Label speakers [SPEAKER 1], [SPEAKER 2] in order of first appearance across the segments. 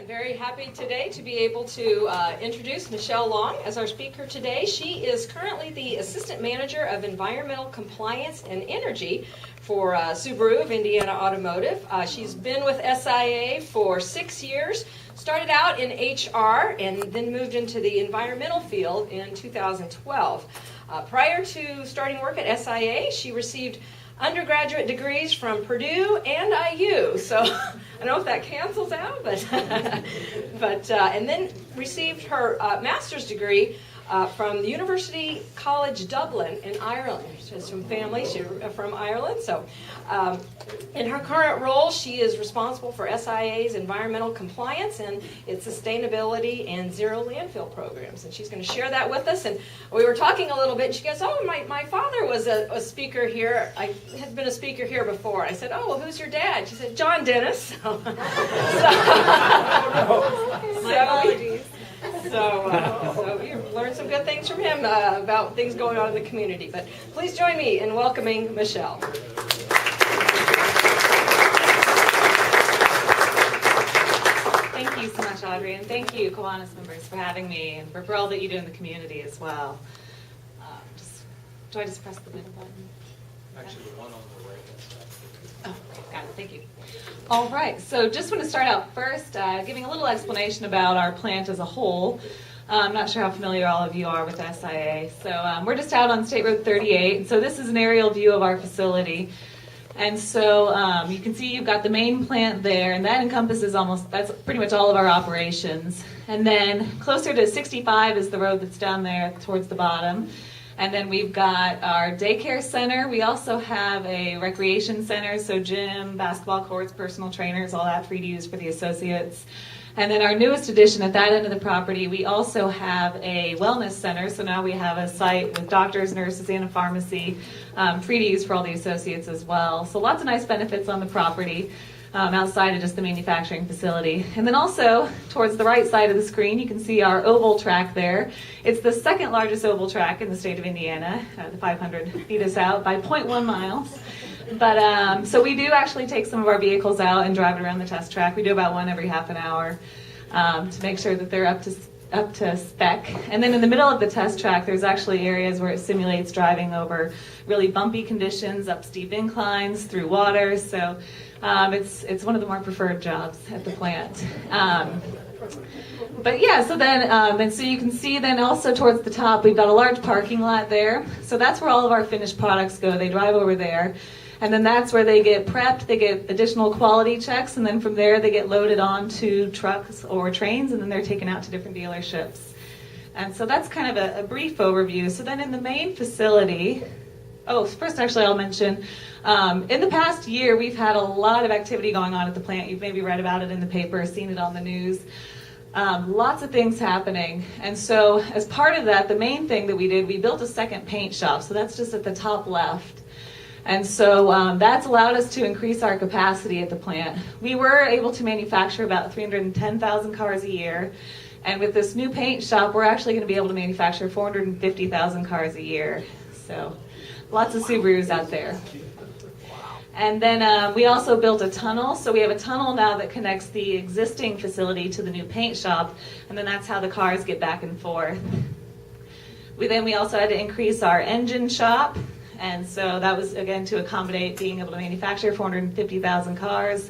[SPEAKER 1] I'm very happy today to be able to introduce Michelle Long as our speaker today. She is currently the Assistant Manager of Environmental Compliance and Energy for Subaru of Indiana Automotive. She's been with SIA for 6 years, started out in HR and then moved into the environmental field in 2012. Prior to starting work at SIA, she received undergraduate degrees from Purdue and IU, so I don't know if that cancels out, but and then received her master's degree from the University College Dublin in Ireland. She's from family, she's from Ireland, so in her current role, she is responsible for SIA's environmental compliance and its sustainability and zero landfill programs, and she's going to share that with us. And we were talking a little bit, and she goes, oh, my father was a speaker here. I had been a speaker here before. I said, oh, well, who's your dad? She said, John Dennis. So we learned some good things from him about things going on in the community. But please join me in welcoming Michelle.
[SPEAKER 2] Thank you so much, Audrey, and thank you, Kiwanis members, for having me, and for all that you do in the community as well. Do I just press the middle button?
[SPEAKER 3] Actually, the one on the right-hand side.
[SPEAKER 2] Oh, got it. Thank you. All right, so just want to start out first giving a little explanation about our plant as a whole. I'm not sure how familiar all of you are with SIA. So we're just out on State Road 38, and so this is an aerial view of our facility. And so you can see you've got the main plant there, and that encompasses that's pretty much all of our operations. And then closer to 65 is the road that's down there towards the bottom. And then we've got our daycare center. We also have a recreation center, so gym, basketball courts, personal trainers, all that free to use for the associates. And then our newest addition at that end of the property, we also have a wellness center. So now we have a site with doctors, nurses, and a pharmacy, free to use for all the associates as well. So lots of nice benefits on the property outside of just the manufacturing facility. And then also towards the right side of the screen, you can see our oval track there. It's the second largest oval track in the state of Indiana. The 500 feet us out by 0.1 miles. But so we do actually take some of our vehicles out and drive it around the test track. We do about one every half an hour to make sure that they're up to spec. And then in the middle of the test track, there's actually areas where it simulates driving over really bumpy conditions, up steep inclines, through water. So it's one of the more preferred jobs at the plant. But yeah, so then, and so you can see then also towards the top, we've got a large parking lot there. So that's where all of our finished products go. They drive over there. And then that's where they get prepped, they get additional quality checks, and then from there they get loaded onto trucks or trains, and then they're taken out to different dealerships. And so that's kind of a brief overview. So then in the main facility, first actually I'll mention, in the past year we've had a lot of activity going on at the plant. You've maybe read about it in the paper, seen it on the news. Lots of things happening. And so as part of that, the main thing that we did, we built a second paint shop. So that's just at the top left. And so that's allowed us to increase our capacity at the plant. We were able to manufacture about 310,000 cars a year. And with this new paint shop, we're actually going to be able to manufacture 450,000 cars a year. So lots of Subarus out there. And then we also built a tunnel. So we have a tunnel now that connects the existing facility to the new paint shop. And then that's how the cars get back and forth. We also had to increase our engine shop. And so that was, again, to accommodate being able to manufacture 450,000 cars.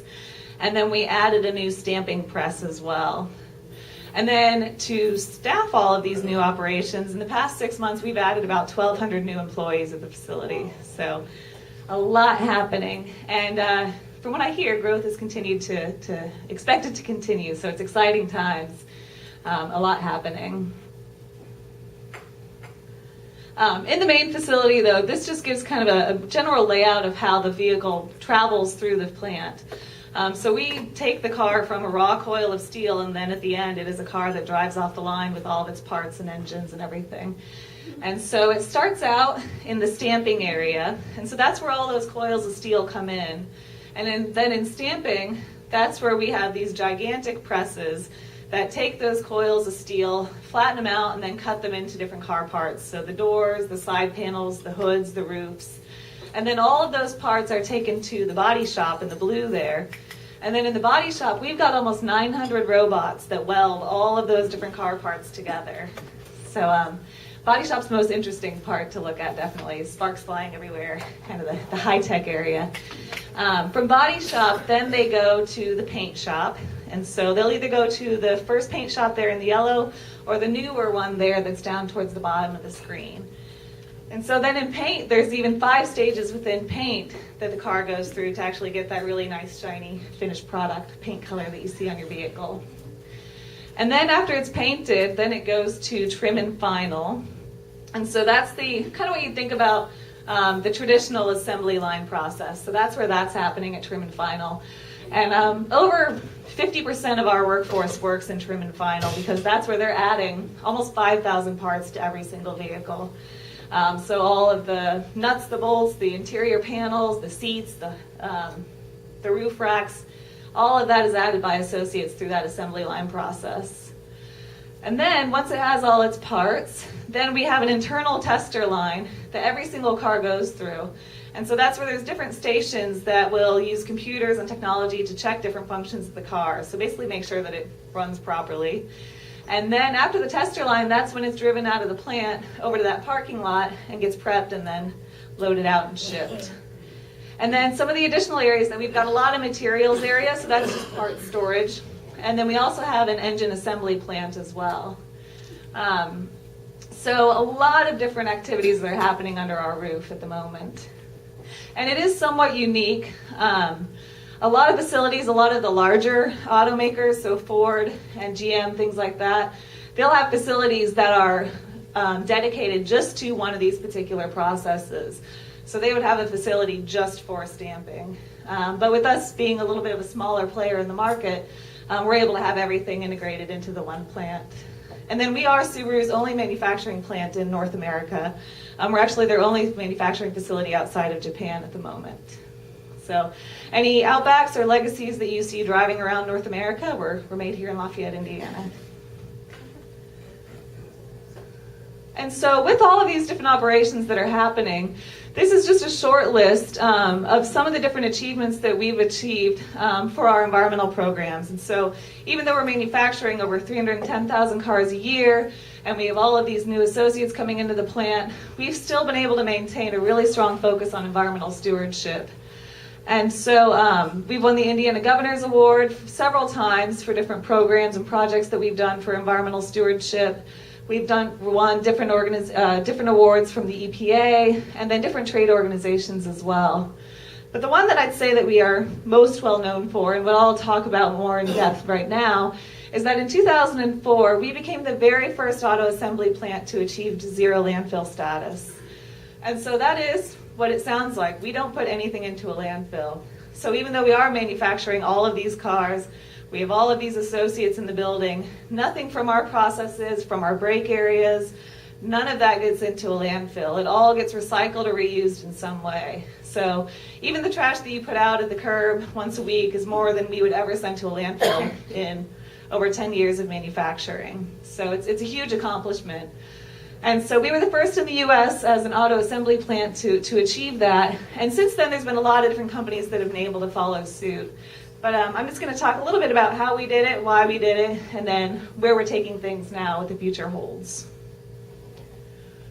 [SPEAKER 2] And then we added a new stamping press as well. And then to staff all of these new operations, in the past 6 months, we've added about 1,200 new employees at the facility. So a lot happening. And from what I hear, growth has continued to expected to continue. So it's exciting times, a lot happening. In the main facility, though, this just gives kind of a general layout of how the vehicle travels through the plant. So we take the car from a raw coil of steel, and then at the end, it is a car that drives off the line with all of its parts and engines and everything. And so it starts out in the stamping area, and so that's where all those coils of steel come in. And then in stamping, that's where we have these gigantic presses that take those coils of steel, flatten them out, and then cut them into different car parts. So the doors, the side panels, the hoods, the roofs. And then all of those parts are taken to the body shop in the blue there. And then in the body shop, we've got almost 900 robots that weld all of those different car parts together. So body shop's the most interesting part to look at, definitely. Sparks flying everywhere, kind of the high-tech area. From body shop, then they go to the paint shop. And so they'll either go to the first paint shop there in the yellow or the newer one there that's down towards the bottom of the screen. And so then in paint, there's even 5 stages within paint that the car goes through to actually get that really nice, shiny, finished product, paint color that you see on your vehicle. And then after it's painted, then it goes to trim and final. And so that's the kind of what you think about the traditional assembly line process. So that's where that's happening at trim and final. And over 50% of our workforce works in trim and final because that's where they're adding almost 5,000 parts to every single vehicle. So all of the nuts, the bolts, the interior panels, the seats, the roof racks, all of that is added by associates through that assembly line process. And then once it has all its parts, then we have an internal tester line that every single car goes through. And so that's where there's different stations that will use computers and technology to check different functions of the car. So basically make sure that it runs properly. And then after the tester line, that's when it's driven out of the plant over to that parking lot and gets prepped and then loaded out and shipped. And then some of the additional areas that we've got a lot of materials area, so that's just part storage. And then we also have an engine assembly plant as well. So a lot of different activities that are happening under our roof at the moment. And it is somewhat unique. A lot of facilities, a lot of the larger automakers, so Ford and GM, things like that, they'll have facilities that are dedicated just to one of these particular processes. So they would have a facility just for stamping. But with us being a little bit of a smaller player in the market, we're able to have everything integrated into the one plant. And then we are Subaru's only manufacturing plant in North America. We're actually their only manufacturing facility outside of Japan at the moment. So any Outbacks or Legacies that you see driving around North America were made here in Lafayette, Indiana. And so with all of these different operations that are happening, this is just a short list of some of the different achievements that we've achieved for our environmental programs. And so even though we're manufacturing over 310,000 cars a year, and we have all of these new associates coming into the plant, we've still been able to maintain a really strong focus on environmental stewardship. And so we've won the Indiana Governor's Award several times for different programs and projects that we've done for environmental stewardship. We've won different awards from the EPA and then different trade organizations as well. But the one that I'd say that we are most well known for, and what I'll talk about more in depth right now, is that in 2004, we became the very first auto assembly plant to achieve zero landfill status. And so that is what it sounds like. We don't put anything into a landfill. So even though we are manufacturing all of these cars, we have all of these associates in the building, nothing from our processes, from our break areas, none of that gets into a landfill. It all gets recycled or reused in some way. So even the trash that you put out at the curb once a week is more than we would ever send to a landfill in over 10 years of manufacturing. So it's a huge accomplishment. And so we were the first in the U.S. as an auto assembly plant to achieve that. And since then, there's been a lot of different companies that have been able to follow suit. But I'm just going to talk a little bit about how we did it, why we did it, and then where we're taking things now, what the future holds.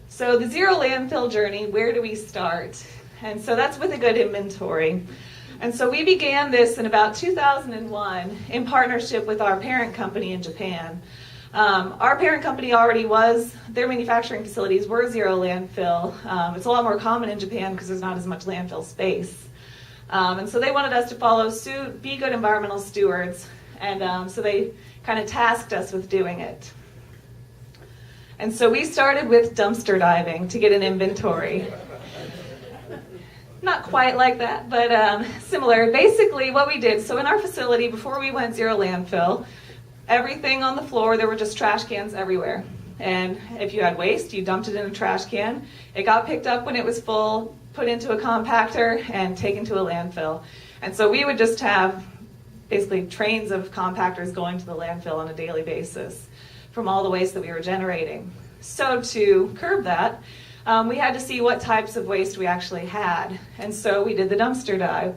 [SPEAKER 2] So the zero landfill journey, where do we start? And so that's with a good inventory. And so we began this in about 2001 in partnership with our parent company in Japan. Our parent company already their manufacturing facilities were zero landfill. It's a lot more common in Japan because there's not as much landfill space. And so they wanted us to follow suit, be good environmental stewards, and so they kind of tasked us with doing it. And so we started with dumpster diving to get an inventory. Not quite like that, but similar. Basically what we did, so in our facility, before we went zero landfill, everything on the floor, there were just trash cans everywhere. And if you had waste, you dumped it in a trash can. It got picked up when it was full, put into a compactor, and taken to a landfill. And so we would just have basically trains of compactors going to the landfill on a daily basis from all the waste that we were generating. So to curb that, we had to see what types of waste we actually had. And so we did the dumpster dive.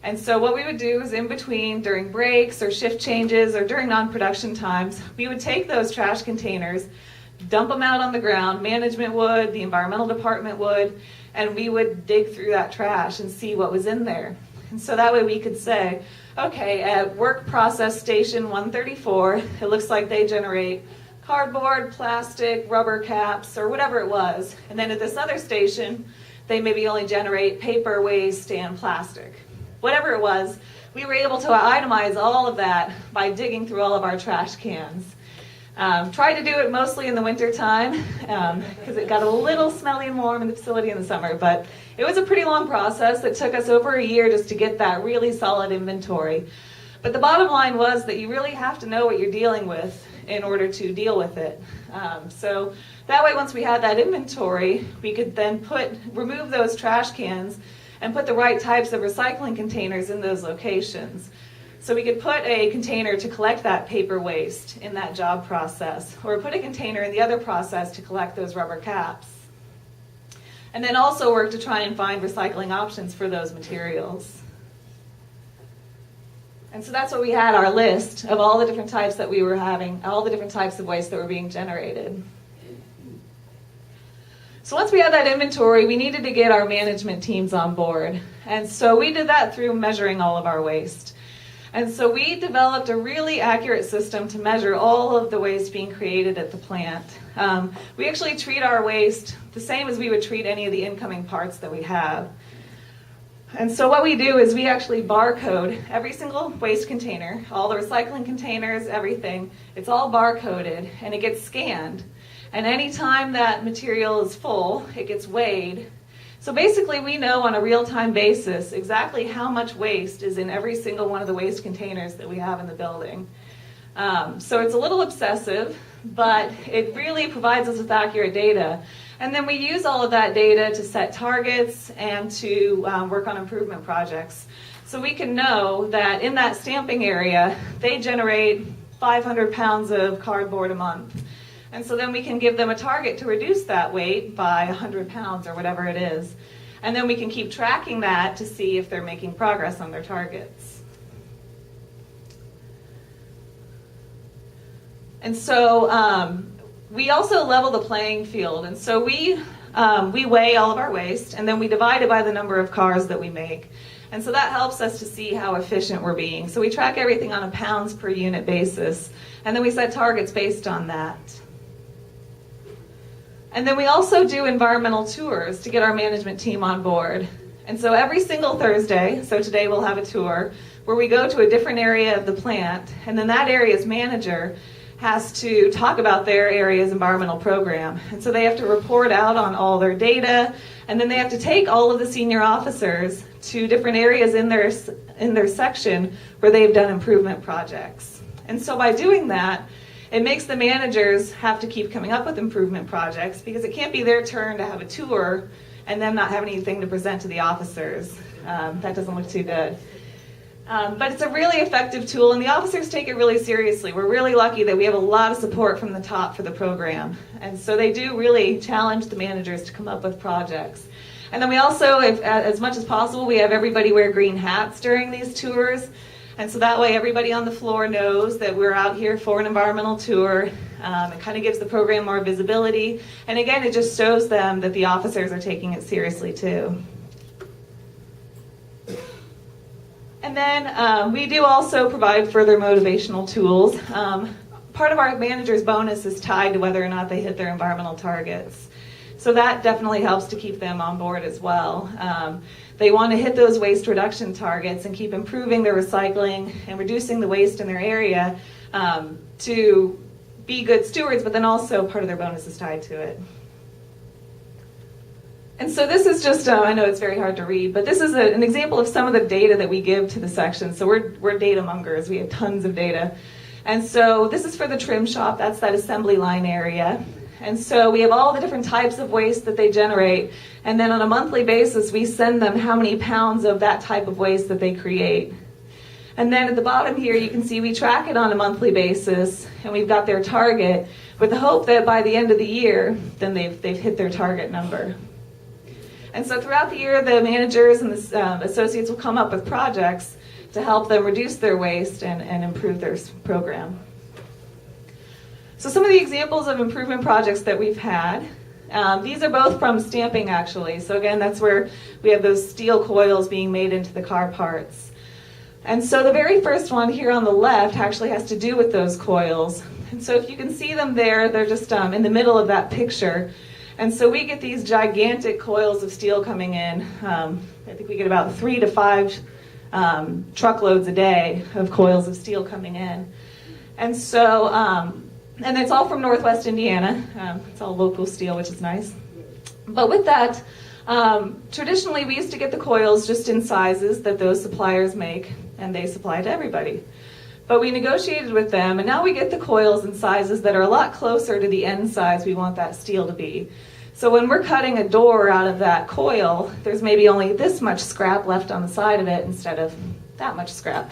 [SPEAKER 2] And so what we would do is in between, during breaks or shift changes or during non-production times, we would take those trash containers, dump them out on the ground, management would, the environmental department would, and we would dig through that trash and see what was in there. And so that way we could say, okay, at work process station 134, it looks like they generate cardboard, plastic, rubber caps, or whatever it was. And then at this other station, they maybe only generate paper waste and plastic. Whatever it was, we were able to itemize all of that by digging through all of our trash cans. Tried to do it mostly in the winter time because it got a little smelly and warm in the facility in the summer, but it was a pretty long process. It took us over a year just to get that really solid inventory. But the bottom line was that you really have to know what you're dealing with in order to deal with it. So that way, once we had that inventory, we could then remove those trash cans and put the right types of recycling containers in those locations. So we could put a container to collect that paper waste in that job process, or put a container in the other process to collect those rubber caps. And then also work to try and find recycling options for those materials. And so that's what we had, our list of all the different types that we were having, all the different types of waste that were being generated. So once we had that inventory, we needed to get our management teams on board. And so we did that through measuring all of our waste. And so we developed a really accurate system to measure all of the waste being created at the plant. We actually treat our waste the same as we would treat any of the incoming parts that we have. And so what we do is we actually barcode every single waste container, all the recycling containers, everything. It's all barcoded and it gets scanned. And any time that material is full, it gets weighed. So basically we know on a real-time basis exactly how much waste is in every single one of the waste containers that we have in the building. So it's a little obsessive, but it really provides us with accurate data. And then we use all of that data to set targets and to work on improvement projects. So we can know that in that stamping area, they generate 500 pounds of cardboard a month. And so then we can give them a target to reduce that weight by 100 pounds or whatever it is. And then we can keep tracking that to see if they're making progress on their targets. And so we also level the playing field. And so we weigh all of our waste, and then we divide it by the number of cars that we make. And so that helps us to see how efficient we're being. So we track everything on a pounds per unit basis, and then we set targets based on that. And then we also do environmental tours to get our management team on board. And so every single Thursday, so today we'll have a tour, where we go to a different area of the plant, and then that area's manager has to talk about their area's environmental program. And so they have to report out on all their data, and then they have to take all of the senior officers to different areas in their section where they've done improvement projects. And so by doing that, it makes the managers have to keep coming up with improvement projects because it can't be their turn to have a tour and them not have anything to present to the officers. That doesn't look too good. But it's a really effective tool, and the officers take it really seriously. We're really lucky that we have a lot of support from the top for the program. And so they do really challenge the managers to come up with projects. And then we also, as much as possible, we have everybody wear green hats during these tours. And so that way everybody on the floor knows that we're out here for an environmental tour. It kind of gives the program more visibility. And again, it just shows them that the officers are taking it seriously too. And then we do also provide further motivational tools. Part of our manager's bonus is tied to whether or not they hit their environmental targets. So that definitely helps to keep them on board as well. They want to hit those waste reduction targets and keep improving their recycling and reducing the waste in their area to be good stewards, but then also part of their bonus is tied to it. And so this is just, I know it's very hard to read, but this is an example of some of the data that we give to the section. So we're data mongers. We have tons of data. And so this is for the trim shop. That's that assembly line area. And so we have all the different types of waste that they generate. And then on a monthly basis, we send them how many pounds of that type of waste that they create. And then at the bottom here, you can see we track it on a monthly basis, and we've got their target with the hope that by the end of the year, then they've hit their target number. And so throughout the year, the managers and the associates will come up with projects to help them reduce their waste and improve their program. So some of the examples of improvement projects that we've had, these are both from stamping actually. So again, that's where we have those steel coils being made into the car parts. And so the very first one here on the left actually has to do with those coils. And so if you can see them there, they're just in the middle of that picture. And so we get these gigantic coils of steel coming in. I think we get about 3 to 5 truckloads a day of coils of steel coming in. And so, and it's all from Northwest Indiana. It's all local steel, which is nice. But with that, traditionally we used to get the coils just in sizes that those suppliers make, and they supply to everybody. But we negotiated with them, and now we get the coils in sizes that are a lot closer to the end size we want that steel to be. So when we're cutting a door out of that coil, there's maybe only this much scrap left on the side of it instead of that much scrap.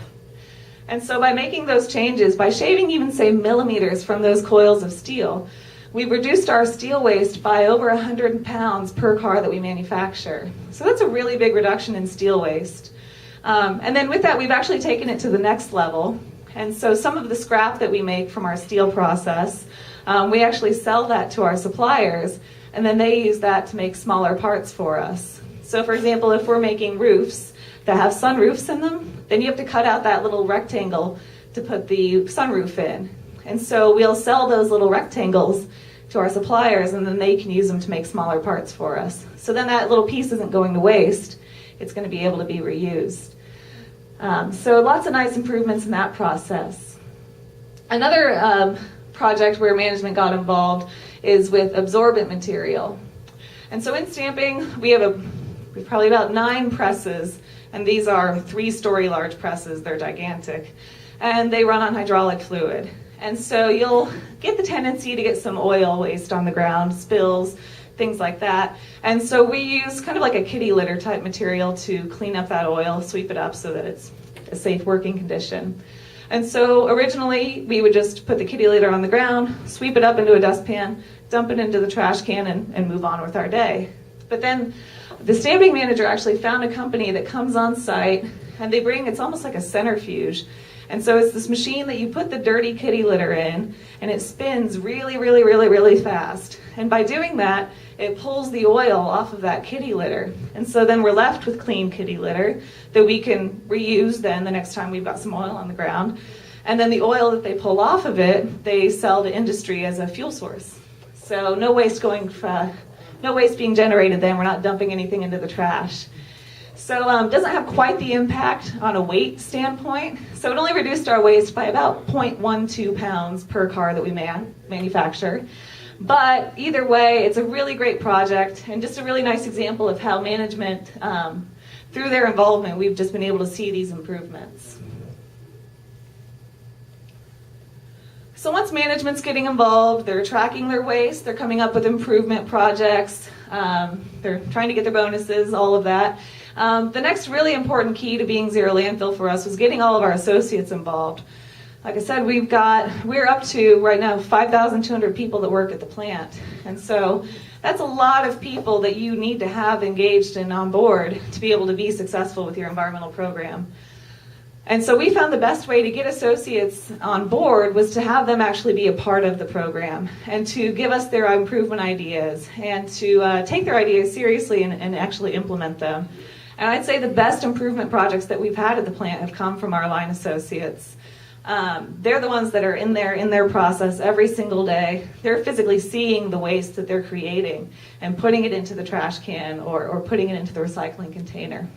[SPEAKER 2] And so by making those changes, by shaving even, say, millimeters from those coils of steel, we've reduced our steel waste by over 100 pounds per car that we manufacture. So that's a really big reduction in steel waste. And then with that, we've actually taken it to the next level. And so some of the scrap that we make from our steel process, we actually sell that to our suppliers, and then they use that to make smaller parts for us. So for example, if we're making roofs that have sunroofs in them, then you have to cut out that little rectangle to put the sunroof in. And so we'll sell those little rectangles to our suppliers, and then they can use them to make smaller parts for us. So then that little piece isn't going to waste. It's going to be able to be reused. So lots of nice improvements in that process. Another project where management got involved is with absorbent material. And so in stamping, we have probably about 9 presses, and these are 3-story large presses. They're gigantic, and they run on hydraulic fluid. And so you'll get the tendency to get some oil waste on the ground, spills, things like that. And so we use kind of like a kitty litter type material to clean up that oil, sweep it up so that it's a safe working condition. And so originally we would just put the kitty litter on the ground, sweep it up into a dustpan, dump it into the trash can, and move on with our day. But then the stamping manager actually found a company that comes on site, and they bring, it's almost like a centrifuge. And so it's this machine that you put the dirty kitty litter in, and it spins really, really, really, really fast. And by doing that, it pulls the oil off of that kitty litter. And so then we're left with clean kitty litter that we can reuse then the next time we've got some oil on the ground. And then the oil that they pull off of it, they sell to industry as a fuel source. So no waste being generated then. We're not dumping anything into the trash. So doesn't have quite the impact on a weight standpoint. So it only reduced our waste by about 0.12 pounds per car that we manufacture. But either way, it's a really great project and just a really nice example of how management, through their involvement, we've just been able to see these improvements. So once management's getting involved, they're tracking their waste, they're coming up with improvement projects, they're trying to get their bonuses, all of that. The next really important key to being zero landfill for us was getting all of our associates involved. Like I said, we're up to right now 5,200 people that work at the plant. And so that's a lot of people that you need to have engaged and on board to be able to be successful with your environmental program. And so we found the best way to get associates on board was to have them actually be a part of the program and to give us their improvement ideas and to take their ideas seriously and actually implement them. And I'd say the best improvement projects that we've had at the plant have come from our line associates. They're the ones that are in their process every single day. They're physically seeing the waste that they're creating and putting it into the trash can or putting it into the recycling container.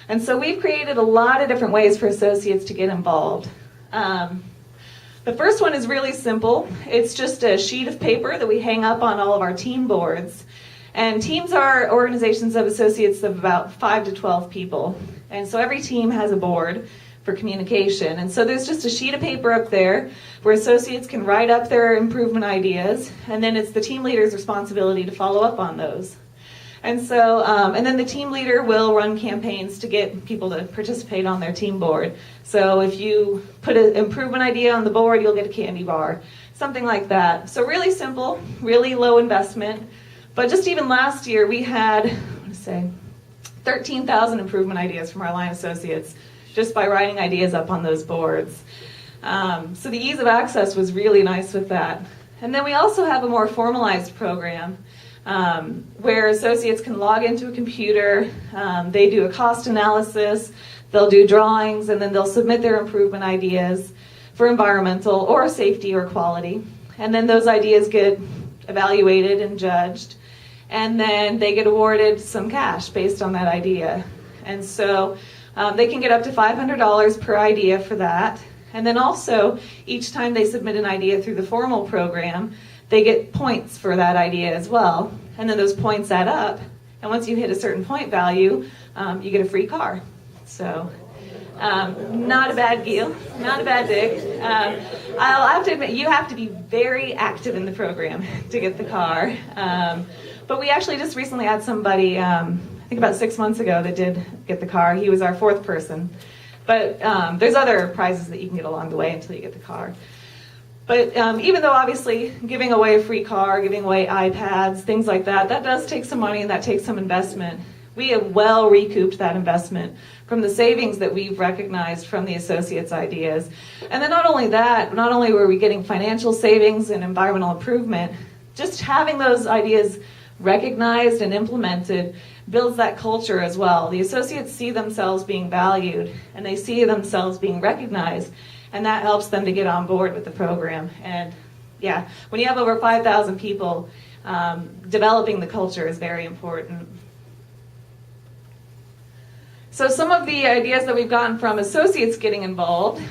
[SPEAKER 2] And so we've created a lot of different ways for associates to get involved. The first one is really simple. It's just a sheet of paper that we hang up on all of our team boards. And teams are organizations of associates of about 5 to 12 people. And so every team has a board for communication. And so there's just a sheet of paper up there where associates can write up their improvement ideas, and then it's the team leader's responsibility to follow up on those. And so, and then the team leader will run campaigns to get people to participate on their team board. So if you put an improvement idea on the board, you'll get a candy bar, something like that. So really simple, really low investment. But just even last year, we had say, 13,000 improvement ideas from our line associates just by writing ideas up on those boards. So the ease of access was really nice with that. And then we also have a more formalized program where associates can log into a computer, they do a cost analysis, they'll do drawings, and then they'll submit their improvement ideas for environmental or safety or quality. And then those ideas get evaluated and judged, and then they get awarded some cash based on that idea. And so they can get up to $500 per idea for that. And then also, each time they submit an idea through the formal program, they get points for that idea as well. And then those points add up. And once you hit a certain point value, you get a free car. So not a bad deal, not a bad dig. I'll have to admit, you have to be very active in the program to get the car. But we actually just recently had somebody, I think about 6 months ago, that did get the car. He was our fourth person. But there's other prizes that you can get along the way until you get the car. But even though obviously giving away a free car, giving away iPads, things like that, that does take some money and that takes some investment. We have well recouped that investment from the savings that we've recognized from the associates' ideas. And then not only that, not only were we getting financial savings and environmental improvement, just having those ideas recognized and implemented builds that culture as well. The associates see themselves being valued and they see themselves being recognized, and that helps them to get on board with the program. And yeah, when you have over 5,000 people, developing the culture is very important. So some of the ideas that we've gotten from associates getting involved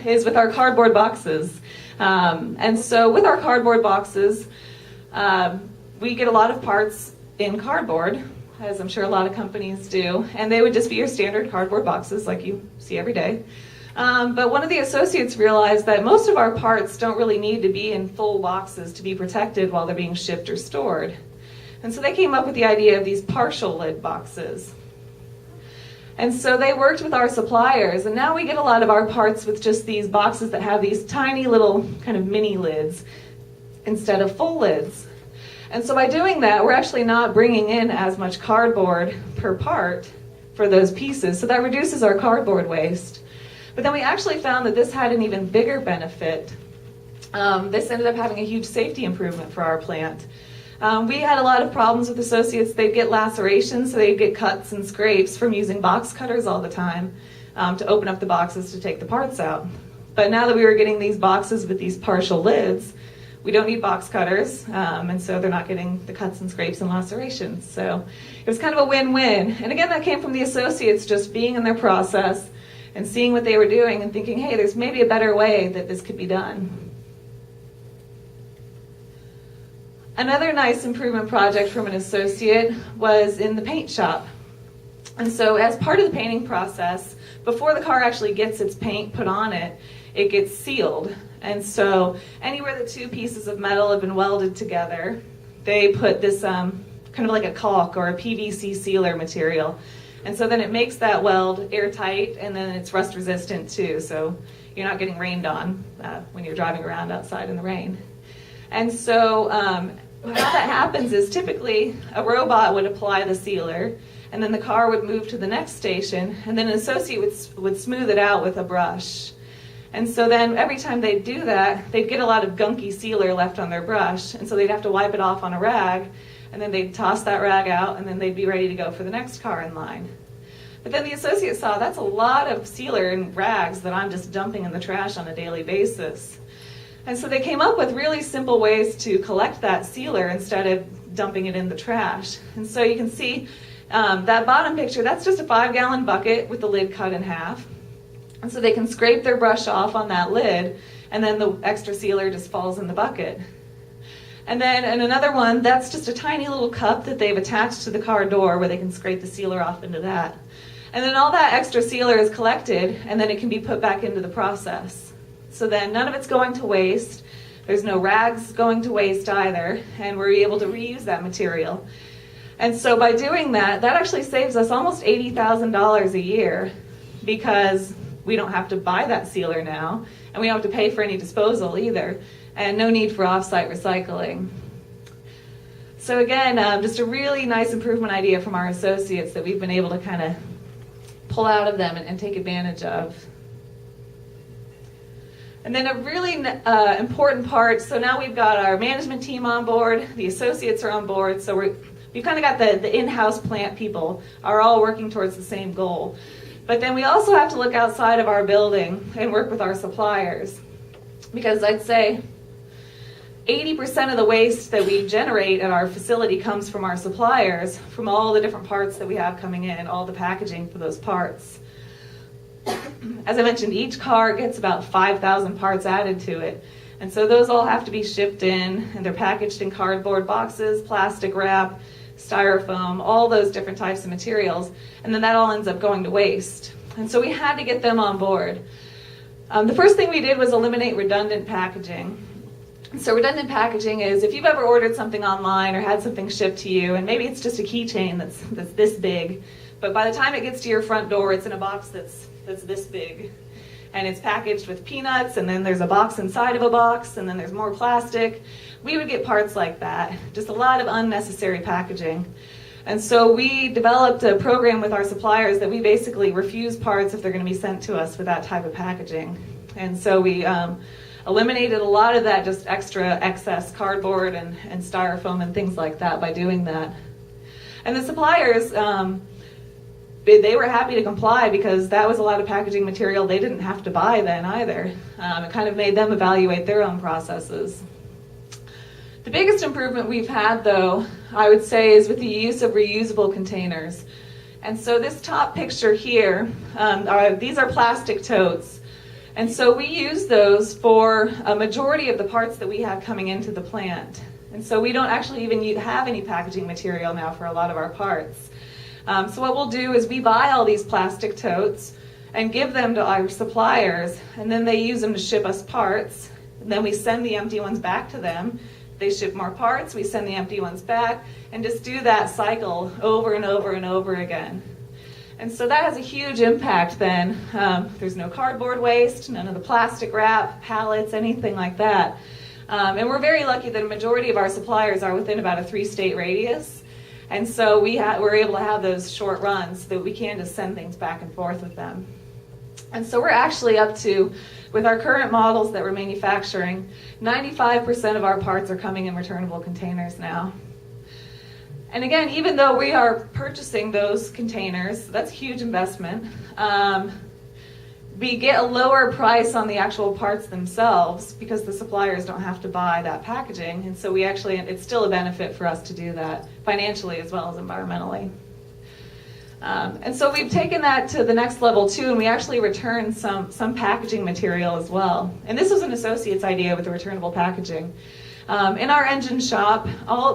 [SPEAKER 2] is with our cardboard boxes. And so with our cardboard boxes, we get a lot of parts in cardboard, as I'm sure a lot of companies do, and they would just be your standard cardboard boxes like you see every day. But one of the associates realized that most of our parts don't really need to be in full boxes to be protected while they're being shipped or stored. And so they came up with the idea of these partial lid boxes. And so they worked with our suppliers, and now we get a lot of our parts with just these boxes that have these tiny little kind of mini lids instead of full lids. And so by doing that, we're actually not bringing in as much cardboard per part for those pieces, so that reduces our cardboard waste. But then we actually found that this had an even bigger benefit. This ended up having a huge safety improvement for our plant. We had a lot of problems with associates. They'd get lacerations, so they'd get cuts and scrapes from using box cutters all the time to open up the boxes to take the parts out. But now that we were getting these boxes with these partial lids, we don't need box cutters, and so they're not getting the cuts and scrapes and lacerations. So it was kind of a win-win. And again, that came from the associates just being in their process and seeing what they were doing and thinking, hey, there's maybe a better way that this could be done. Another nice improvement project from an associate was in the paint shop. And so as part of the painting process, before the car actually gets its paint put on it, it gets sealed. And so anywhere the two pieces of metal have been welded together, they put this kind of like a caulk or a PVC sealer material. And so then it makes that weld airtight, and then it's rust resistant too, so you're not getting rained on when you're driving around outside in the rain. And so how that happens is typically a robot would apply the sealer, and then the car would move to the next station, and then an associate would smooth it out with a brush. And so then every time they'd do that, they'd get a lot of gunky sealer left on their brush, and so they'd have to wipe it off on a rag, and then they'd toss that rag out, and then they'd be ready to go for the next car in line. But then the associate saw that's a lot of sealer and rags that I'm just dumping in the trash on a daily basis. And so they came up with really simple ways to collect that sealer instead of dumping it in the trash. And so you can see that bottom picture, that's just a 5-gallon bucket with the lid cut in half. And so they can scrape their brush off on that lid, and then the extra sealer just falls in the bucket. And then in another one, that's just a tiny little cup that they've attached to the car door where they can scrape the sealer off into that. And then all that extra sealer is collected, and then it can be put back into the process. So then none of it's going to waste. There's no rags going to waste either, and we're able to reuse that material. And so by doing that, that actually saves us almost $80,000 a year, because we don't have to buy that sealer now, and we don't have to pay for any disposal either, and no need for off-site recycling. So again, just a really nice improvement idea from our associates that we've been able to kind of pull out of them and take advantage of. And then a really important part, so now we've got our management team on board, the associates are on board, so we've kind of got the in-house plant people are all working towards the same goal. But then we also have to look outside of our building and work with our suppliers, because I'd say 80% of the waste that we generate at our facility comes from our suppliers, from all the different parts that we have coming in, all the packaging for those parts. As I mentioned, each car gets about 5,000 parts added to it. And so those all have to be shipped in, and they're packaged in cardboard boxes, plastic wrap, styrofoam, all those different types of materials. And then that all ends up going to waste. And so we had to get them on board. The first thing we did was eliminate redundant packaging. So redundant packaging is if you've ever ordered something online or had something shipped to you, and maybe it's just a keychain that's this big, but by the time it gets to your front door, it's in a box that's this big. And it's packaged with peanuts, and then there's a box inside of a box, and then there's more plastic. We would get parts like that, just a lot of unnecessary packaging. And so we developed a program with our suppliers that we basically refuse parts if they're going to be sent to us with that type of packaging. And so we eliminated a lot of that just extra excess cardboard and styrofoam and things like that by doing that. And the suppliers, they were happy to comply because that was a lot of packaging material they didn't have to buy then either. It kind of made them evaluate their own processes. The biggest improvement we've had, though, I would say, is with the use of reusable containers. And so this top picture here, these are plastic totes. And so we use those for a majority of the parts that we have coming into the plant. And so we don't actually even have any packaging material now for a lot of our parts. So what we'll do is we buy all these plastic totes and give them to our suppliers, and then they use them to ship us parts. And then we send the empty ones back to them. They ship more parts, we send the empty ones back, and just do that cycle over and over and over again. And so that has a huge impact then. There's no cardboard waste, none of the plastic wrap, pallets, anything like that. And we're very lucky that a majority of our suppliers are within about a 3-state radius. And so we're able to have those short runs so that we can just send things back and forth with them. And so we're actually up to, with our current models that we're manufacturing, 95% of our parts are coming in returnable containers now. And again, even though we are purchasing those containers, that's a huge investment. We get a lower price on the actual parts themselves because the suppliers don't have to buy that packaging. And so it's still a benefit for us to do that financially as well as environmentally. And so we've taken that to the next level too, and we actually return some packaging material as well. And this was an associate's idea with the returnable packaging. In our engine shop,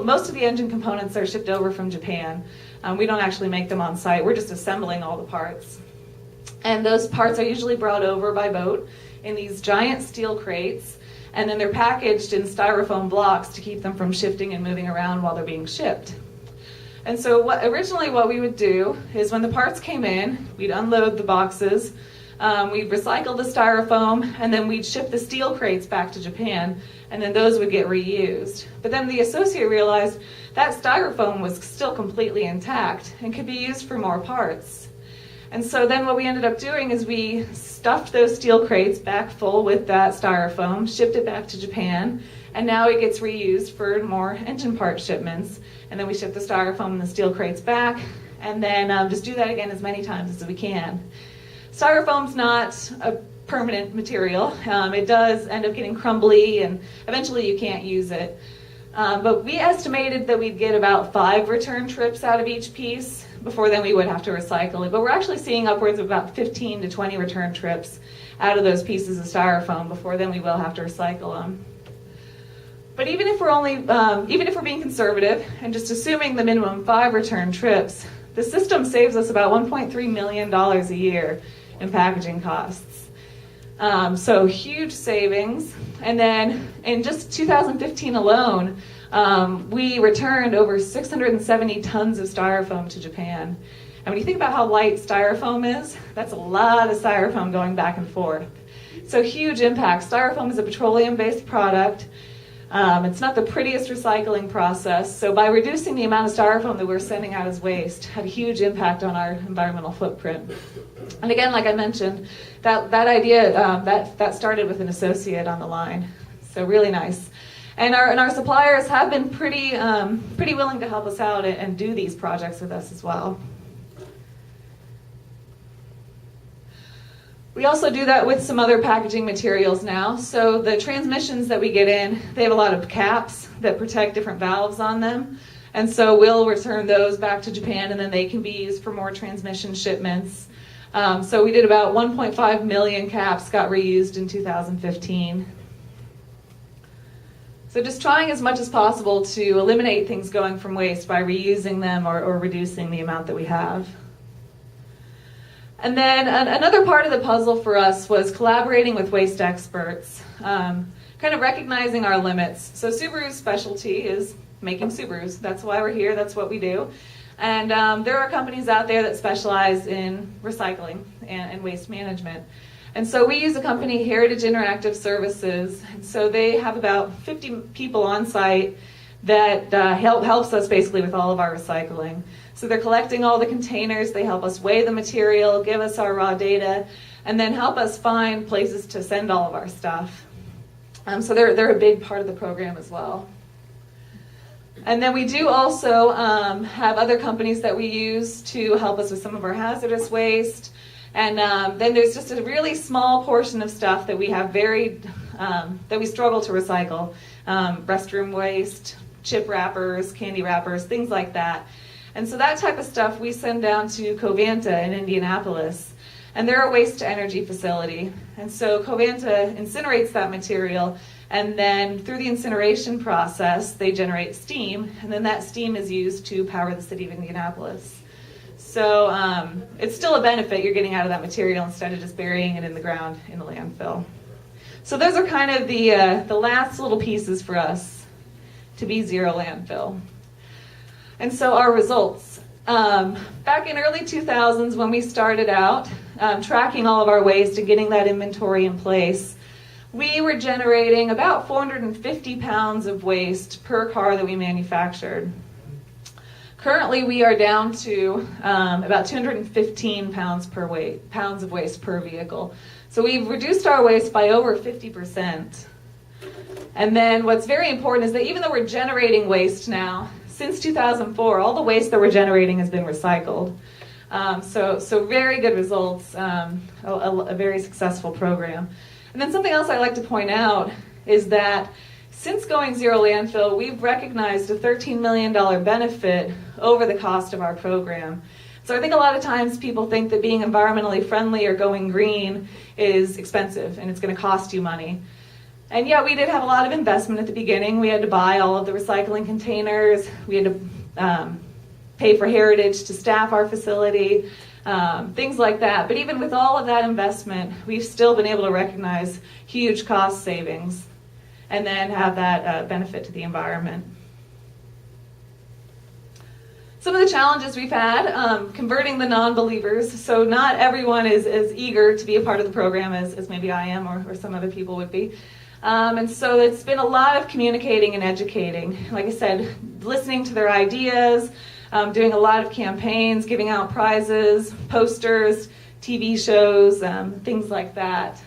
[SPEAKER 2] most of the engine components are shipped over from Japan. We don't actually make them on site. We're just assembling all the parts. And those parts are usually brought over by boat in these giant steel crates, and then they're packaged in styrofoam blocks to keep them from shifting and moving around while they're being shipped. And so originally what we would do is when the parts came in, we'd unload the boxes, we'd recycle the styrofoam, and then we'd ship the steel crates back to Japan, and then those would get reused. But then the associate realized that styrofoam was still completely intact and could be used for more parts. And so then what we ended up doing is we stuffed those steel crates back full with that styrofoam, shipped it back to Japan, and now it gets reused for more engine part shipments. And then we ship the styrofoam and the steel crates back, and then just do that again as many times as we can. Styrofoam's not a permanent material. It does end up getting crumbly, and eventually you can't use it. But we estimated that we'd get about 5 return trips out of each piece. Before then we would have to recycle it. But we're actually seeing upwards of about 15 to 20 return trips out of those pieces of styrofoam. Before then we will have to recycle them. But even if we're being conservative and just assuming the minimum 5 return trips, the system saves us about $1.3 million a year in packaging costs. So huge savings. And then in just 2015 alone, we returned over 670 tons of styrofoam to Japan. And when you think about how light styrofoam is, that's a lot of styrofoam going back and forth. So huge impact. Styrofoam is a petroleum-based product. It's not the prettiest recycling process, so by reducing the amount of styrofoam that we're sending out as waste, had a huge impact on our environmental footprint. And again, like I mentioned, that idea, that started with an associate on the line, so really nice. And our suppliers have been pretty willing to help us out and do these projects with us as well. We also do that with some other packaging materials now. So the transmissions that we get in, they have a lot of caps that protect different valves on them. And so we'll return those back to Japan, and then they can be used for more transmission shipments. So we did about 1.5 million caps got reused in 2015. So just trying as much as possible to eliminate things going from waste by reusing them or reducing the amount that we have. And then another part of the puzzle for us was collaborating with waste experts, kind of recognizing our limits. So Subaru's specialty is making Subarus. That's why we're here. That's what we do. And there are companies out there that specialize in recycling and waste management. And so we use a company, Heritage Interactive Services. And so they have about 50 people on site that helps us basically with all of our recycling. So they're collecting all the containers, they help us weigh the material, give us our raw data, and then help us find places to send all of our stuff. So they're a big part of the program as well. And then we do also have other companies that we use to help us with some of our hazardous waste. And then there's just a really small portion of stuff that we have that we struggle to recycle. Restroom waste, chip wrappers, candy wrappers, things like that. And so that type of stuff we send down to Covanta in Indianapolis. And they're a waste-to-energy facility. And so Covanta incinerates that material, and then through the incineration process, they generate steam, and then that steam is used to power the city of Indianapolis. So it's still a benefit you're getting out of that material instead of just burying it in the ground in the landfill. So those are kind of the last little pieces for us to be zero landfill. And so our results. Back in early 2000s when we started out tracking all of our waste and getting that inventory in place, we were generating about 450 pounds of waste per car that we manufactured. Currently we are down to about 215 pounds of waste per vehicle. So we've reduced our waste by over 50%. And then what's very important is that even though we're generating waste now, since 2004, all the waste that we're generating has been recycled. So very good results, a very successful program. And then something else I like to point out is that since going zero landfill, we've recognized a $13 million benefit over the cost of our program. So I think a lot of times people think that being environmentally friendly or going green is expensive and it's going to cost you money. And yeah, we did have a lot of investment at the beginning. We had to buy all of the recycling containers. We had to pay for Heritage to staff our facility, things like that. But even with all of that investment, we've still been able to recognize huge cost savings and then have that benefit to the environment. Some of the challenges we've had, converting the non-believers. So not everyone is as eager to be a part of the program as maybe I am or some other people would be. And so it's been a lot of communicating and educating. Like I said, listening to their ideas, doing a lot of campaigns, giving out prizes, posters, TV shows, things like that.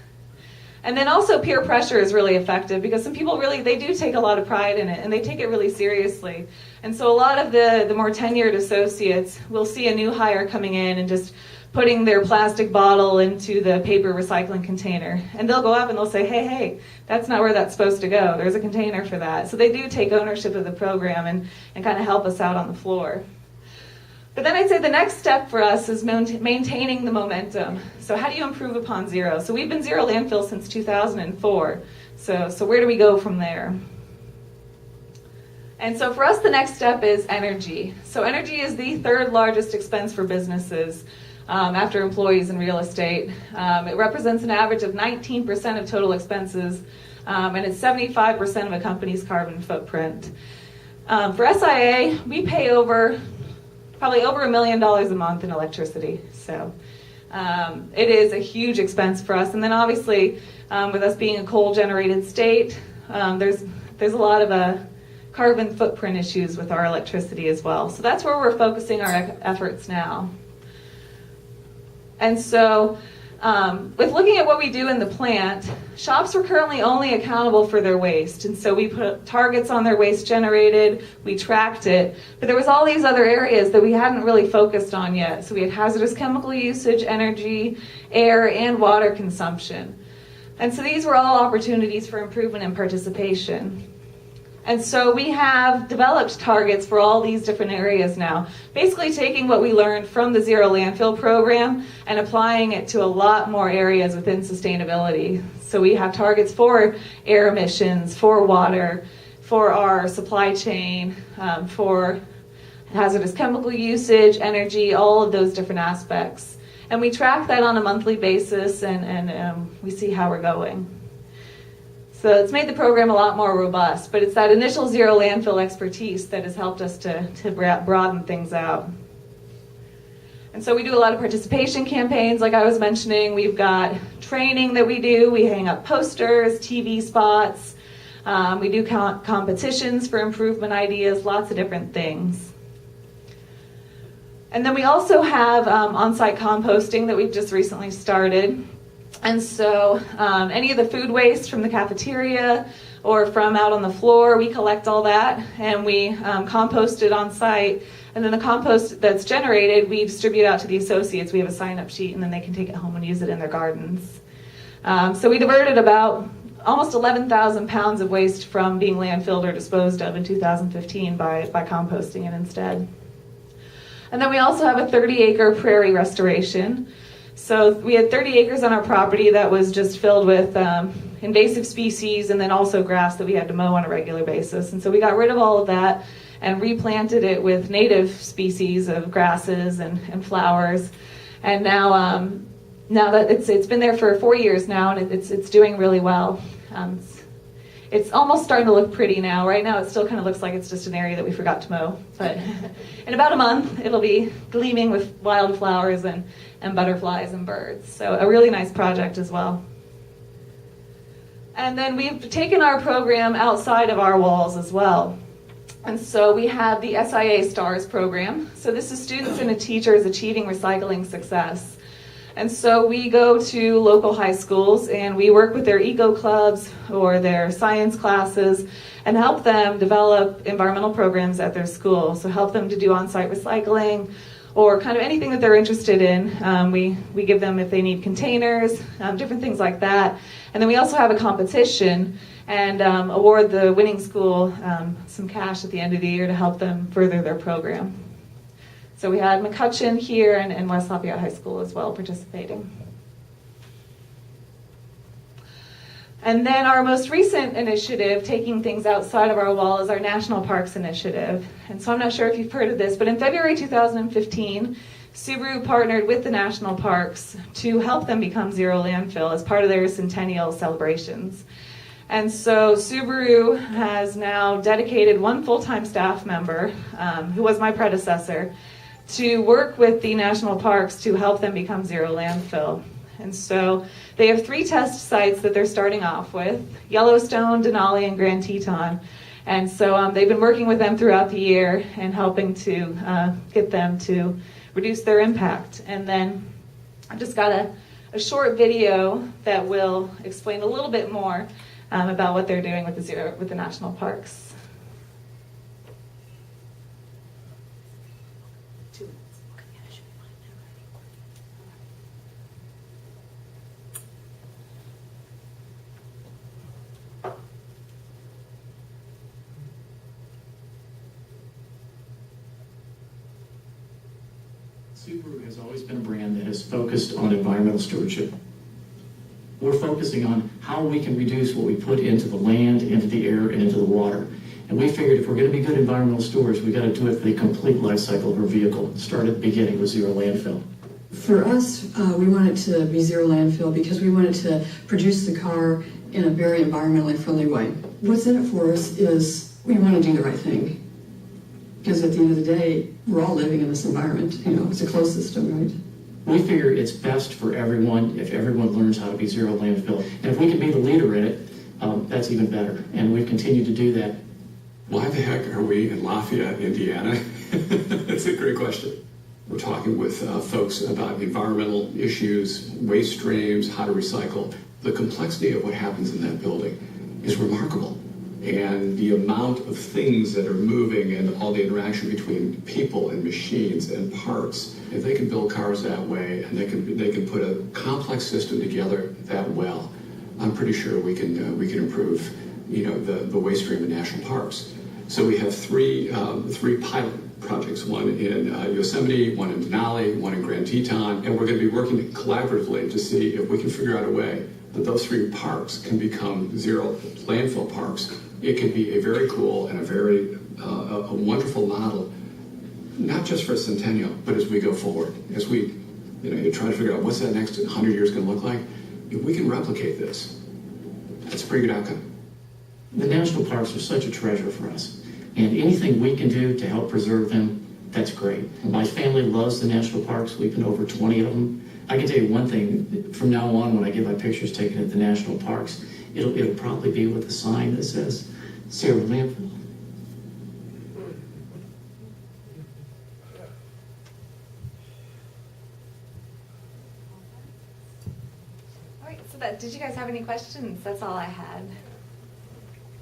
[SPEAKER 2] And then also peer pressure is really effective because some people they do take a lot of pride in it and they take it really seriously. And so a lot of the more tenured associates will see a new hire coming in and just putting their plastic bottle into the paper recycling container. And they'll go up and they'll say, hey, that's not where that's supposed to go. There's a container for that. So they do take ownership of the program and kind of help us out on the floor. But then I'd say the next step for us is maintaining the momentum. So how do you improve upon zero? So we've been zero landfill since 2004. So where do we go from there? And so for us, the next step is energy. So energy is the third largest expense for businesses after employees and real estate. It represents an average of 19% of total expenses, and it's 75% of a company's carbon footprint. For SIA, we pay probably over $1 million a month in electricity. So it is a huge expense for us. And then obviously, with us being a coal-generated state, there's there's a lot of carbon footprint issues with our electricity as well. So that's where we're focusing our efforts now. And so with looking at what we do in the plant, shops are currently only accountable for their waste. And so we put targets on their waste generated, we tracked it, but there was all these other areas that we hadn't really focused on yet. So we had hazardous chemical usage, energy, air, and water consumption. And so these were all opportunities for improvement and participation. And so we have developed targets for all these different areas now, basically taking what we learned from the Zero Landfill program and applying it to a lot more areas within sustainability. So we have targets for air emissions, for water, for our supply chain, for hazardous chemical usage, energy, all of those different aspects. And we track that on a monthly basis and we see how we're going. So it's made the program a lot more robust, but it's that initial zero landfill expertise that has helped us to broaden things out. And so we do a lot of participation campaigns, like I was mentioning. We've got training that we do. We hang up posters, TV spots. We do competitions for improvement ideas, lots of different things. And then we also have on-site composting that we've just recently started. And so any of the food waste from the cafeteria or from out on the floor, we collect all that and we compost it on site. And then the compost that's generated, we distribute out to the associates. We have a sign-up sheet and then they can take it home and use it in their gardens. So we diverted about almost 11,000 pounds of waste from being landfilled or disposed of in 2015 by composting it instead. And then we also have a 30-acre prairie restoration. So we had 30 acres on our property that was just filled with invasive species and then also grass that we had to mow on a regular basis. And so we got rid of all of that and replanted it with native species of grasses and flowers. And now that it's been there for 4 years now, and it's doing really well. It's almost starting to look pretty now. Right now it still kind of looks like it's just an area that we forgot to mow. But in about a month, it'll be gleaming with wildflowers and butterflies and birds. So a really nice project as well. And then we've taken our program outside of our walls as well. And so we have the SIA STARS program. So this is students and teachers achieving recycling success. And so we go to local high schools and we work with their eco clubs or their science classes and help them develop environmental programs at their school. So help them to do on-site recycling or kind of anything that they're interested in. We give them, if they need containers, different things like that. And then we also have a competition and award the winning school some cash at the end of the year to help them further their program. So we had McCutcheon here and West Lafayette High School as well participating. And then our most recent initiative, taking things outside of our wall, is our National Parks Initiative. And so I'm not sure if you've heard of this, but in February 2015, Subaru partnered with the national parks to help them become zero landfill as part of their centennial celebrations. And so Subaru has now dedicated one full-time staff member, who was my predecessor, to work with the national parks to help them become zero landfill. And so they have 3 test sites that they're starting off with: Yellowstone, Denali, and Grand Teton. And so they've been working with them throughout the year and helping to get them to reduce their impact. And then I've just got a short video that will explain a little bit more about what they're doing with the national parks.
[SPEAKER 4] Subaru has always been a brand that has focused on environmental stewardship. We're focusing on how we can reduce what we put into the land, into the air, and into the water. And we figured if we're going to be good environmental stewards, we've got to do it for the complete life cycle of our vehicle. Start at the beginning with zero landfill.
[SPEAKER 5] For us, we wanted to be zero landfill because we wanted to produce the car in a very environmentally friendly way. What's in it for us is we want to do the right thing. Because at the end of the day, we're all living in this environment. You know, it's a closed system, right?
[SPEAKER 4] We figure it's best for everyone if everyone learns how to be zero landfill. And if we can be the leader in it, that's even better. And we've continued to do that.
[SPEAKER 6] Why the heck are we in Lafayette, Indiana? That's a great question. We're talking with folks about environmental issues, waste streams, how to recycle. The complexity of what happens in that building is remarkable. And the amount of things that are moving and all the interaction between people and machines and parts, if they can build cars that way and they can put a complex system together that well, I'm pretty sure we can improve, the waste stream in national parks. So we have three pilot projects, one in Yosemite, one in Denali, one in Grand Teton, and we're going to be working collaboratively to see if we can figure out a way that those 3 parks can become zero landfill parks. It could be a very cool and a very a wonderful model, not just for a centennial, but as we go forward, as we you try to figure out what's that next 100 years going to look like. If we can replicate this, that's a pretty good outcome.
[SPEAKER 4] The national parks are such a treasure for us, and anything we can do to help preserve them, that's great. My family loves the national parks. We've been over 20 of them. I can tell you one thing, from now on when I get my pictures taken at the national parks, it'll probably be with a sign that says, Zero Landfill.
[SPEAKER 2] All right, so did you guys have any questions? That's all I had.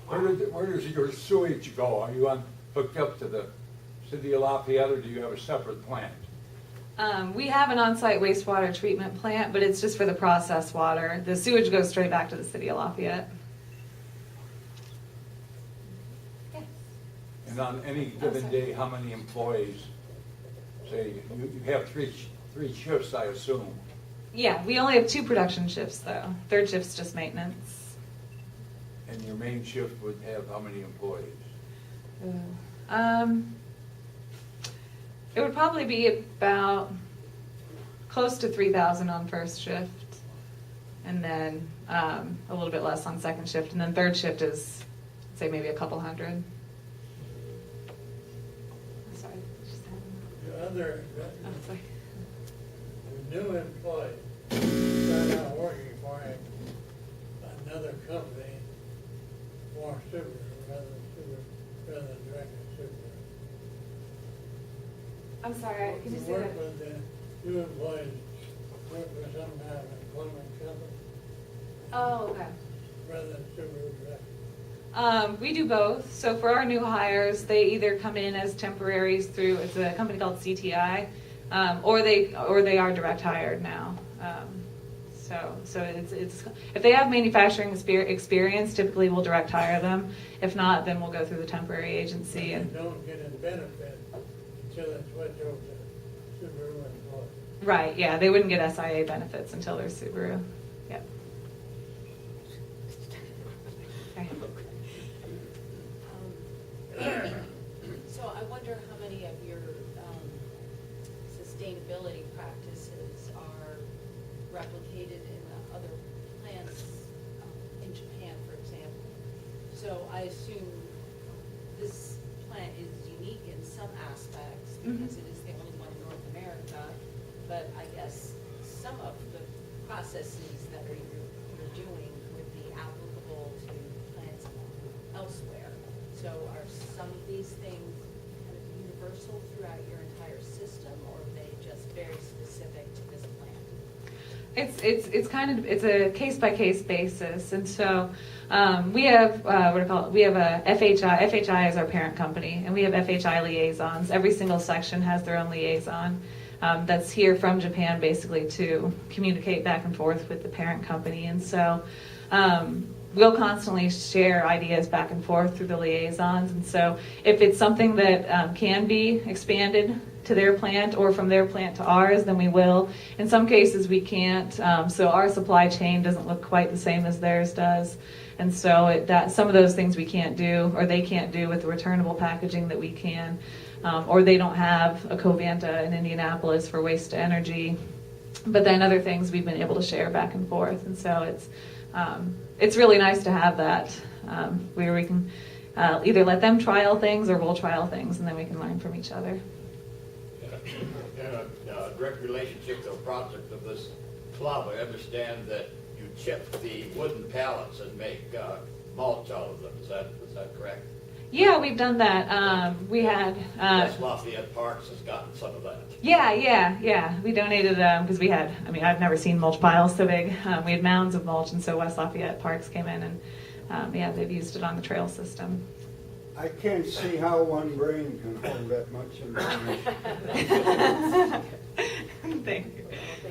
[SPEAKER 7] Where does your sewage go? Are you hooked up to the city of Lafayette, or do you have a separate plant?
[SPEAKER 2] We have an on-site wastewater treatment plant, but it's just for the processed water. The sewage goes straight back to the city of Lafayette. Yes.
[SPEAKER 7] And on any given day, how many employees? Say, you have three shifts, I assume.
[SPEAKER 2] Yeah, we only have 2 production shifts, though. 3rd shift's just maintenance.
[SPEAKER 7] And your main shift would have how many employees?
[SPEAKER 2] It would probably be about close to 3,000 on 1st shift, and then a little bit less on 2nd shift, and then 3rd shift is, say, maybe a couple hundred. Sorry.
[SPEAKER 8] Your other,
[SPEAKER 2] Oh, sorry.
[SPEAKER 8] your new employee start out working for another company, more Subaru rather than directly Subaru.
[SPEAKER 2] I'm sorry, could you say that?
[SPEAKER 8] Work with the new employees, work with some kind of employment company
[SPEAKER 2] Oh, okay.
[SPEAKER 8] rather than Subaru directly.
[SPEAKER 2] We do both. So for our new hires, they either come in as temporaries through, it's a company called CTI, or they are direct hired now. So it's if they have manufacturing experience, typically we'll direct hire them. If not, then we'll go through the temporary agency.
[SPEAKER 8] And
[SPEAKER 2] And
[SPEAKER 8] don't get a benefit until they switch over to Subaru employee.
[SPEAKER 2] right, yeah, they wouldn't get SIA benefits until they're Subaru. Yep. Okay.
[SPEAKER 9] So I wonder how many of your sustainability practices are replicated in the other plants in Japan, for example. So I assume this plant is unique in some aspects because it is the only one in North America, but I guess some of the processes that you're doing would be applicable to plants elsewhere. So are some of these things kind of universal throughout your entire system, or are they just very specific to this plant?
[SPEAKER 2] It's a case by case basis, and so we have we have a FHI. FHI is our parent company, and we have FHI liaisons. Every single section has their own liaison that's here from Japan, basically to communicate back and forth with the parent company, and so. We'll constantly share ideas back and forth through the liaisons, and so if it's something that can be expanded to their plant or from their plant to ours, then we will. In some cases we can't, so our supply chain doesn't look quite the same as theirs does, and so some of those things we can't do, or they can't do with the returnable packaging that we can, or they don't have a Covanta in Indianapolis for waste to energy, but then other things we've been able to share back and forth, and so it's really nice to have that where we can either let them trial things or we'll trial things, and then we can learn from each other.
[SPEAKER 10] In a direct relationship to a project of this club, I understand that you chip the wooden pallets and make mulch out of them, is that correct?
[SPEAKER 2] Yeah, we've done that. We had.
[SPEAKER 10] West Lafayette Parks has gotten some of that.
[SPEAKER 2] Yeah. We donated because we had. I mean, I've never seen mulch piles so big. We had mounds of mulch, and so West Lafayette Parks came in, and yeah, they've used it on the trail system.
[SPEAKER 11] I can't see how one brain can hold that much information.
[SPEAKER 2] Thank you.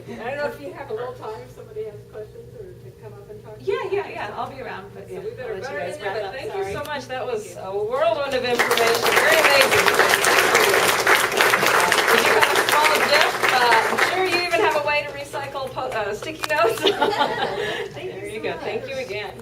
[SPEAKER 1] I don't know if you have a little time, if somebody has questions, or to come up and talk.
[SPEAKER 2] Yeah. I'll be around. But yeah,
[SPEAKER 1] So we better
[SPEAKER 2] I'll let you
[SPEAKER 1] run
[SPEAKER 2] guys
[SPEAKER 1] in there,
[SPEAKER 2] wrap
[SPEAKER 1] but
[SPEAKER 2] up.
[SPEAKER 1] thank
[SPEAKER 2] Sorry.
[SPEAKER 1] you so much. That was a whirlwind of information. Very amazing. Did you have a small gift? I'm sure you even have a way to recycle sticky notes. There you go. Thank you again.